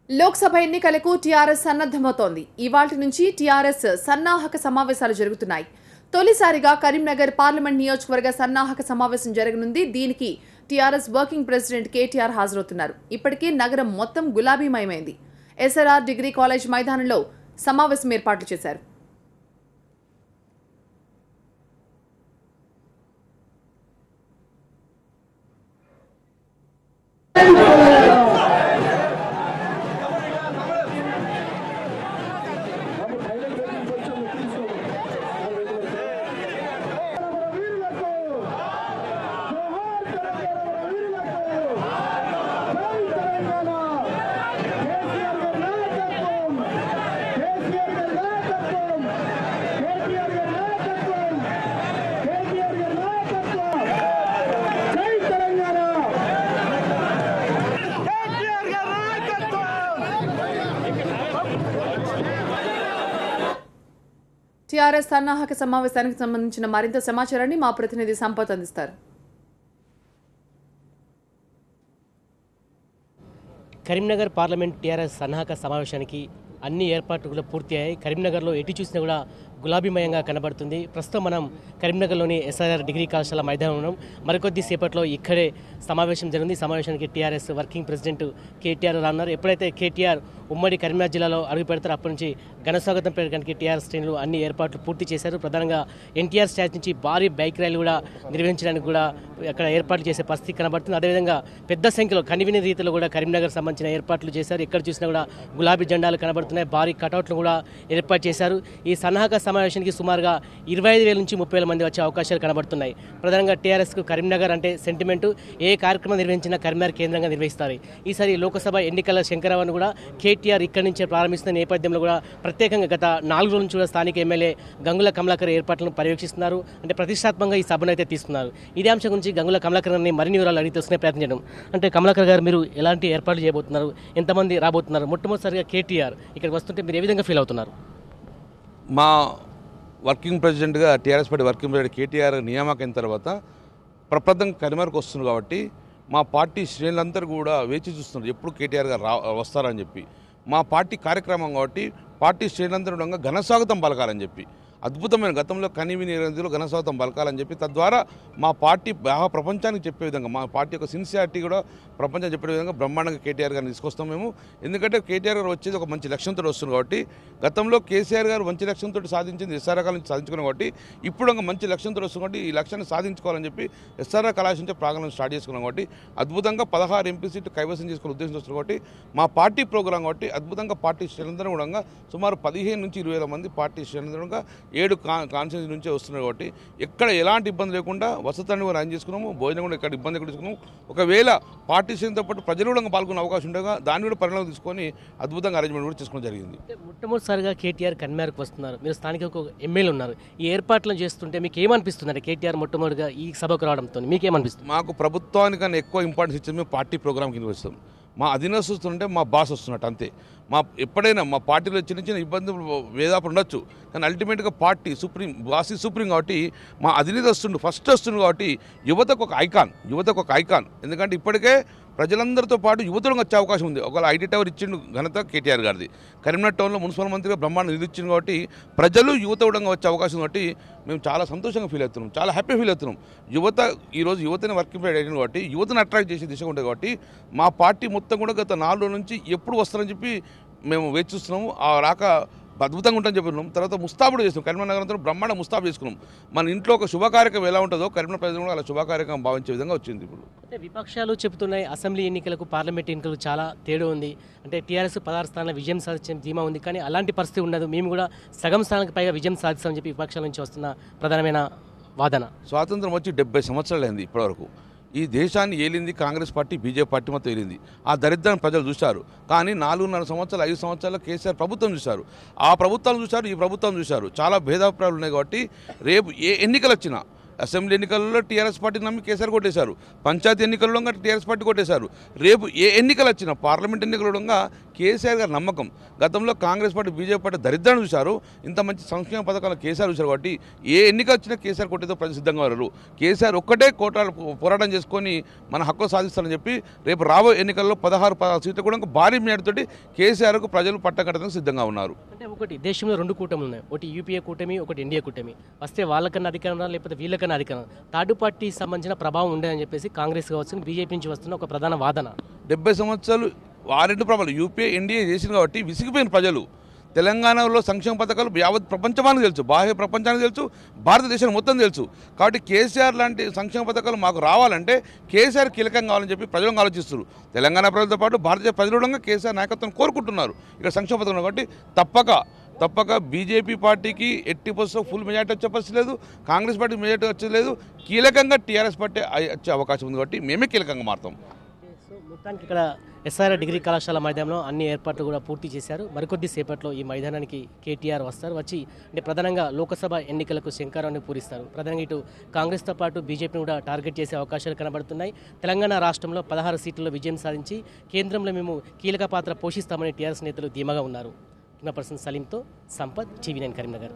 లోక్సభ ఎన్నికలకు టీఆర్ఎస్ సన్నద్ధమవుతోంది. ఇవాళ్టి నుంచి టీఆర్ఎస్ సన్నాహక సమావేశాలు జరుగుతున్నాయి. తొలిసారిగా కరీంనగర్ పార్లమెంట్ నియోజకవర్గ సన్నాహక సమావేశం జరగనుంది. దీనికి టీఆర్ఎస్ వర్కింగ్ ప్రెసిడెంట్ కేటీఆర్ హాజరవుతున్నారు. ఇప్పటికే నగరం మొత్తం గులాబీమయమైంది. ఎస్ఆర్ఆర్ డిగ్రీ కాలేజ్ మైదానంలో సమావేశం ఏర్పాట్లు చేశారు. టీఆర్ఎస్ సన్నాహక సమావేశానికి సంబంధించిన మరింత సమాచారాన్ని మా ప్రతినిధి సంపత్ అందిస్తారు. కరీంనగర్ పార్లమెంట్ టీఆర్ఎస్ సన్నాహక సమావేశానికి అన్ని ఏర్పాట్లు కూడా పూర్తి అయ్యాయి. కరీంనగర్లో ఎటు చూసినా కూడా గులాబీమయంగా కనబడుతుంది. ప్రస్తుతం మనం కరీంనగర్లోని ఎస్ఆర్ఆర్ డిగ్రీ కళాశాల మైదానం ఉన్నాం. మరికొద్ది సేపట్లో ఇక్కడే సమావేశం జరిగింది. సమావేశానికి టీఆర్ఎస్ వర్కింగ్ ప్రెసిడెంట్ కేటీఆర్ రానున్నారు. ఎప్పుడైతే కేటీఆర్ ఉమ్మడి కరీంనగర్ జిల్లాలో అడుగు పెడతారో అప్పటి నుంచి ఘనస్వాగతం పెట్టడానికి టీఆర్ఎస్ శ్రేణులు అన్ని ఏర్పాట్లు పూర్తి చేశారు. ప్రధానంగా ఎన్టీఆర్ స్టాచ్యూ నుంచి భారీ బైక్ ర్యాలీ కూడా నిర్వహించడానికి కూడా అక్కడ ఏర్పాట్లు చేసే పరిస్థితి కనబడుతుంది. అదేవిధంగా పెద్ద సంఖ్యలో కనివిని రీతిలో కూడా కరీంనగర్ సంబంధించిన ఏర్పాట్లు చేశారు. ఎక్కడ చూసినా కూడా గులాబీ జెండాలు కనబడుతున్నాయి. భారీ కటౌట్లు కూడా ఏర్పాటు చేశారు. ఈ సన్నాహక సమావేశానికి సుమారుగా 25,000 నుంచి 30,000 మంది వచ్చే అవకాశాలు కనబడుతున్నాయి. ప్రధానంగా టీఆర్ఎస్కు కరీంనగర్ అంటే సెంటిమెంటు. ఏ కార్యక్రమం నిర్వహించినా కరీంనగర్ కేంద్రంగా నిర్వహిస్తారు. ఈసారి లోకసభ ఎన్నికల శంకరావన్ కూడా కేటీఆర్ ఇక్కడి నుంచే ప్రారంభిస్తున్న నేపథ్యంలో కూడా ప్రత్యేకంగా గత 4 రోజుల నుంచి కూడా స్థానిక ఎమ్మెల్యే గంగుల కమలాకర్ ఏర్పాట్లను పర్యవేక్షిస్తున్నారు. అంటే ప్రతిష్టాత్మకంగా ఈ సభను అయితే తీస్తున్నారు. ఇదే అంశం గురించి గంగుల కమలాకర్ గారిని మరిన్ని వివరాలు అడిగి తెలుసుకునే ప్రయత్నం చేయడం. అంటే కమలాకర్ గారు, మీరు ఎలాంటి ఏర్పాట్లు చేయబోతున్నారు? ఎంతమంది రాబోతున్నారు? మొట్టమొదటిసారిగా కేటీఆర్ ఇక్కడికి వస్తుంటే మీరు ఏ విధంగా ఫీల్ అవుతున్నారు? మా వర్కింగ్ ప్రెసిడెంట్గా TRS party working president KTR నియామకం తర్వాత ప్రప్రథం కరీంనగర్కి వస్తున్నారు. కాబట్టి మా పార్టీ శ్రేణులందరూ కూడా వేచి చూస్తున్నారు ఎప్పుడు కేటీఆర్ గారు వస్తారని చెప్పి. మా పార్టీ కార్యక్రమం కాబట్టి పార్టీ శ్రేణులందరూ ఘనస్వాగతం పలకాలని చెప్పి, అద్భుతమైన గతంలో కనివిని రీతిలో ఘనస్వాగతం పలకాలని చెప్పి, తద్వారా మా పార్టీ బాగా ప్రపంచానికి చెప్పే విధంగా, మా పార్టీ యొక్క సిన్సియారిటీ కూడా ప్రపంచం చెప్పే విధంగా బ్రహ్మాండంగా కేటీఆర్ గారిని తీసుకొస్తాం మేము. ఎందుకంటే కేటీఆర్ గారు వచ్చేది ఒక మంచి లక్ష్యంతో వస్తుంది. కాబట్టి గతంలో కేసీఆర్ గారు మంచి లక్ష్యంతో సాధించింది ఎస్ఆర్ఆర్ నుంచి సాధించుకున్నాం. కాబట్టి ఇప్పుడు ఒక మంచి లక్ష్యంతో వస్తుంది. కాబట్టి ఈ లక్ష్యాన్ని సాధించుకోవాలని చెప్పి ఎస్ఆర్ఆర్ కళాశాల నుంచి ప్రాంగణం స్టార్ట్ చేసుకున్నాం. కాబట్టి అద్భుతంగా 16 ఎంపీ సీట్లు కైవసం చేసుకునే ఉద్దేశం వస్తుంది. కాబట్టి మా పార్టీ ప్రోగ్రాం కాబట్టి అద్భుతంగా పార్టీ శ్రేణులందరూ కూడా సుమారు 15 నుంచి 20,000 మంది పార్టీ శ్రేణులందరూ 7 కాన్స్టిట్యూన్సీ నుంచే వస్తున్నారు. కాబట్టి ఎక్కడ ఎలాంటి ఇబ్బంది లేకుండా వసతులను కూడా అరేంజ్ చేసుకున్నాము. భోజనం కూడా ఎక్కడ ఇబ్బంది కూడా తీసుకున్నాము. ఒకవేళ పార్టీ శ్రేణులతో పాటు ప్రజలు కూడా పాల్గొనే అవకాశం ఉండగా దాన్ని కూడా పరిణామం తీసుకొని అద్భుతంగా అరేంజ్మెంట్ కూడా చేసుకోవడం జరిగింది. మొట్టమొదటిసారిగా కేటీఆర్ కరీంనగర్కి వస్తున్నారు. మీరు స్థానిక ఒక ఎమ్మెల్యే ఉన్నారు. ఈ ఏర్పాట్లను చేస్తుంటే మీకు ఏమనిపిస్తుంది? అంటే కేటీఆర్ మొట్టమొదటిగా ఈ సభకు రావడంతో మీకేమనిపిస్తుంది? మాకు ప్రభుత్వానికన్నా ఎక్కువ ఇంపార్టెన్స్ ఇచ్చేది మేము పార్టీ ప్రోగ్రామ్ కింద వస్తాం. మా అధినేత వస్తుంటే మా బాస్ వస్తున్నట్టు అంతే. ఎప్పుడైనా మా పార్టీలో చిన్న చిన్న ఇబ్బందులు వేదాపు ఉండొచ్చు, కానీ అల్టిమేట్గా పార్టీ సుప్రీం, బాస్ సుప్రీం. కాబట్టి మా అధినేత ఫస్ట్ వస్తుంది. కాబట్టి యువతకు ఒక ఐకాన్. ఎందుకంటే ఇప్పటికే ప్రజలందరితో పాటు యువతలు వచ్చే అవకాశం ఉంది. ఒకవేళ ఐటీ టవర్ ఇచ్చిండు ఘనత కేటీఆర్ గారిది. కరీంనగర్ టౌన్లో మున్సిపల్ మంత్రిగా బ్రహ్మాండం నిధి ఇచ్చింది. కాబట్టి ప్రజలు యువత కూడా వచ్చే అవకాశం. కాబట్టి మేము చాలా సంతోషంగా ఫీల్ అవుతున్నాం, చాలా హ్యాపీ ఫీల్ అవుతున్నాం. ఈరోజు యువతని వర్కింగ్ ప్రెసిడెంట్ అయ్యింది. కాబట్టి యువతను అట్రాక్ట్ చేసే దిశగా ఉంటుంది. కాబట్టి మా పార్టీ మొత్తం కూడా గత 4 రోజుల నుంచి ఎప్పుడు వస్తారని చెప్పి మేము వేచి చూస్తున్నాము. ఆ రాక అద్భుతంగా ఉంటుందని చెప్పినాం. తర్వాత ముస్తాబుడు చేస్తున్నాం. కరీంనగర్ నగరంతో బ్రహ్మాండ ముస్తాబు చేసుకున్నాం. మన ఇంట్లో ఒక శుభకార్యక్రమం ఎలా ఉంటుందో కరీంనగర్ ప్రజలు కూడా అలా శుభకార్యక్రమం భావించే విధంగా వచ్చింది. ఇప్పుడు అంటే విపక్షాలు చెబుతున్నాయి అసెంబ్లీ ఎన్నికలకు పార్లమెంట్ ఎన్నికలకు చాలా తేడా ఉంది. అంటే టీఆర్ఎస్ 16 స్థానాల విజయం సాధించే ధీమా ఉంది. కానీ అలాంటి పరిస్థితి ఉండదు. మేము కూడా సగం స్థానానికి పైగా విజయం సాధిస్తామని చెప్పి విపక్షాల నుంచి వస్తున్న ప్రధానమైన వాదన. స్వాతంత్రం వచ్చి 70 సంవత్సరాలు అయింది. ఇప్పటివరకు ఈ దేశాన్ని ఏలింది కాంగ్రెస్ పార్టీ, బీజేపీ పార్టీ మొత్తం ఏలింది. ఆ దరిద్రాన్ని ప్రజలు చూశారు. కానీ 4.5 సంవత్సరాలు 5 సంవత్సరాలు కేసీఆర్ ప్రభుత్వం చూశారు. ఆ ప్రభుత్వాలు చూశారు, ఈ ప్రభుత్వం చూశారు. చాలా భేదాభిప్రాయాలు ఉన్నాయి. కాబట్టి రేపు ఏ ఎన్నికలు వచ్చినా అసెంబ్లీ ఎన్నికల్లో టీఆర్ఎస్ పార్టీ నమ్మి కేసీఆర్ కొట్టేశారు, పంచాయతీ ఎన్నికల్లో టీఆర్ఎస్ పార్టీ కొట్టేశారు. రేపు ఏ ఎన్నికలు వచ్చినా పార్లమెంట్ ఎన్నికల్లో కేసీఆర్ గారి నమ్మకం. గతంలో కాంగ్రెస్ పార్టీ బీజేపీ పార్టీ దరిద్రాన్ని చూశారు, ఇంత మంచి సంక్షేమ పథకాలు కేసీఆర్ చూశారు. కాబట్టి ఏ ఎన్నిక వచ్చినా కేసీఆర్ కొట్టేదో ప్రజలు సిద్ధంగా ఉన్నారు. కేసీఆర్ ఒక్కటే పోరాటం చేసుకొని మన హక్కు సాధిస్తారని చెప్పి రేపు రాబోయే ఎన్నికల్లో 16 సీట్లు కూడా భారీ మేడతోటి కేసీఆర్కు ప్రజలు పట్టకట్టడానికి సిద్ధంగా ఉన్నారు. అంటే ఒకటి దేశంలో 2 కూటములు ఉన్నాయి, ఒకటి యూపీఏ కూటమి, ఒకటి ఎన్డీఏ కూటమి. వస్తే వాళ్ళకన్నా అధికారం రా, లేకపోతే వీళ్ళకన్నా అధికారం, థర్డ్ పార్టీ సంబంధించిన ప్రభావం ఉండదని చెప్పేసి కాంగ్రెస్ కావచ్చు బీజేపీ నుంచి వస్తున్న ఒక ప్రధాన వాదన. 70 సంవత్సరాలు ఆ రెండు ప్రభావాలు యూపీఏ ఎన్డీఏ చేసింది కాబట్టి విసిగిపోయిన ప్రజలు. తెలంగాణలో సంక్షేమ పథకాలు యావత్ ప్రపంచమానికి తెలుసు, బాహ్య ప్రపంచానికి తెలుసు, భారతదేశం మొత్తం తెలుసు. కాబట్టి కేసీఆర్ లాంటి సంక్షేమ పథకాలు మాకు రావాలంటే కేసీఆర్ కీలకం కావాలని చెప్పి ప్రజలు ఆలోచిస్తారు. తెలంగాణ ప్రజలతో పాటు భారతదేశ ప్రజలు కూడా కేసీఆర్ నాయకత్వం కోరుకుంటున్నారు ఇక్కడ సంక్షేమ పథకం. కాబట్టి తప్పక బీజేపీ పార్టీకి 80% ఫుల్ మెజార్టీ వచ్చే పరిస్థితి లేదు, కాంగ్రెస్ పార్టీ మెజార్టీ వచ్చేది లేదు. కీలకంగా టీఆర్ఎస్ పార్టీ వచ్చే అవకాశం ఉంది కాబట్టి మేమే కీలకంగా మారుతాం. సో మొత్తానికి ఇక్కడ ఎస్ఆర్ఆర్ డిగ్రీ కళాశాల మైదానంలో అన్ని ఏర్పాట్లు కూడా పూర్తి చేశారు. మరికొద్ది సేపట్లో ఈ మైదానానికి కేటీఆర్ వస్తారు. వచ్చి అంటే ప్రధానంగా లోకసభ ఎన్నికలకు శంకారాన్ని పూరిస్తారు. ప్రధానంగా ఇటు కాంగ్రెస్తో పాటు బీజేపీని కూడా టార్గెట్ చేసే అవకాశాలు కనబడుతున్నాయి. తెలంగాణ రాష్ట్రంలో 16 సీట్లలో విజయం సాధించి కేంద్రంలో మేము కీలక పాత్ర పోషిస్తామని టీఆర్ఎస్ నేతలు ధీమాగా ఉన్నారు. పర్సన్ సలీంతో సంపత్, టీవీ9 కరీంనగర్.